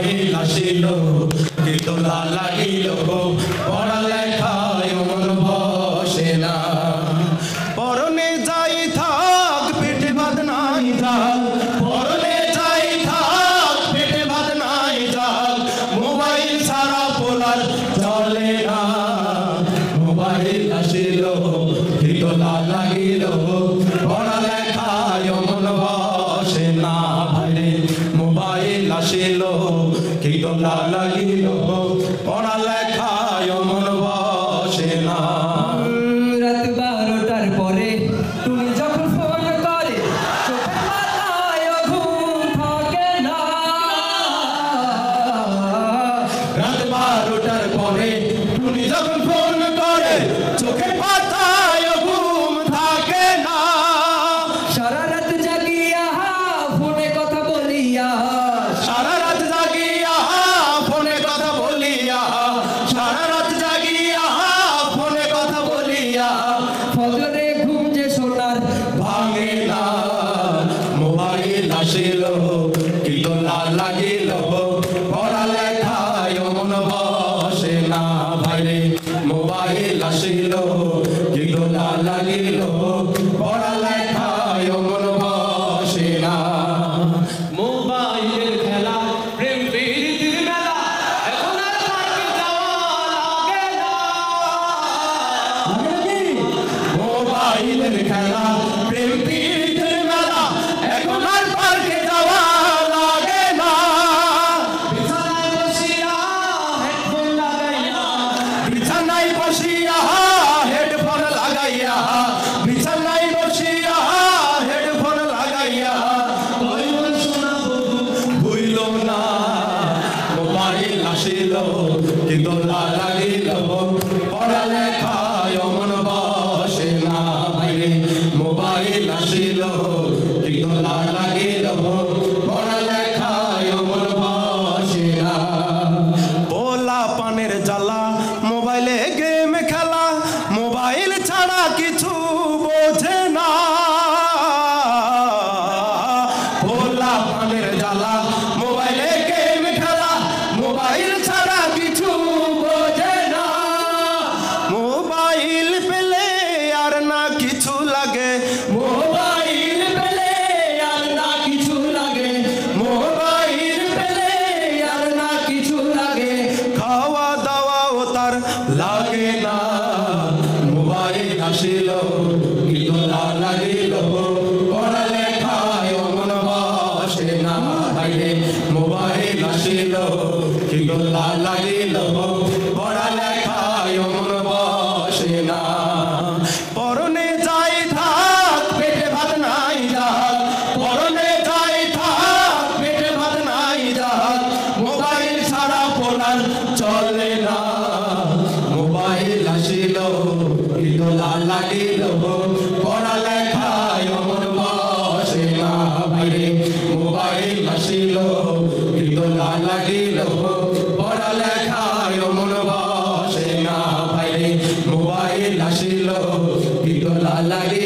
mobile আসিল কি তোলা লাগিল পড়ালেখায় মন বসে না পরনে যাই থাক পেটে ভাত নাই থাক পরনে যাই থাক পেটে ভাত নাই থাক মোবাইল ছাড়া পোলার চলে না মোবাইল আসিল কি তোলা লাগিল পড়ালেখায় মন বসে না ভাইরে মোবাইল আসিল কি তোলা লাগিল পড়ালেখায় মন বসে না রাত 12টার পরে তুমি যখন ফোন করে চোখের পাতায় ঘুম থাকে না রাত 12টার পরে তুমি যখন ফোন করে চোখের পাতায় ঘুম থাকে না সারা রাত জাগিয়া ফোনে কথা বলিয়া সারা রাত জাগিয়া ফোনে কথা বলিয়া সারা রাত জাগিয়া ফোনে কথা বলিয়া ফজরে ঘুম যে সোনার ভাঙে না মোবাইল আসিল কি তোলা লাগিল পড়ালেখায় মন বসে না ভাইরে মোবাইল আসিল কি তোলা লাগিল পড়ালেখায় মন বসে না মোবাইলের খেলা প্রেম প্রীতির মেলা এখন আর পার্কে যাওয়া লাগে না মোবাইলের খেলা প্রেম প্রীতির মেলা এখন আর পার্কে যাওয়া লাগে না বিছানায় বসিয়া হেডফোন লাগাইয়া বিছানায় বসিয়া হেডফোন লাগাইয়া বিছানায় বসিয়া হেডফোন লাগাইয়া কইবন শোনাবো ভুইল না মোবাইল আসিল কি তোলা লাগিল পড়ালেখায় মন বসে না ভাইরে মোবাইল আসিল কি তোলা লাগিল পড়ালেখায় মন বসে না পোলা পানের জ্বালা মোবাইলে গেম খেলা মোবাইল ছাড়া কিছু বোঝে না পোলা পানের জ্বালা মোবাইলে গেম খেলা মোবাইল ছাড়া কিছু বোঝে না মোবাইল পেলে আর না কিছু লাগে মোবাইল পেলে আর না কিছু লাগে মোবাইল পেলে আর না কিছু লাগে খাওয়া দাওয়াও তার লাগে না মোবাইল আসিল কি তোলা লাগিল পড়ালেখায় মন বসে না ভাইরে মোবাইল আসিল কি তোলা লাগিল পড়ালেখায় মন বসে না পরনে যাই থাক পেটে ভাত নাই থাক পরনে যাই থাক পেটে ভাত নাই থাক মোবাইল ছাড়া পোলার চলে না মোবাইল আসিল কি তোলা লাগিল পড়ালেখায় মন বসে না ভাইরে মোবাইল আসিল কি তোলা লাগিল পড়ালেখায় মন বসে না ভাইরে মোবাইল আসিল কি তোলা লাগিল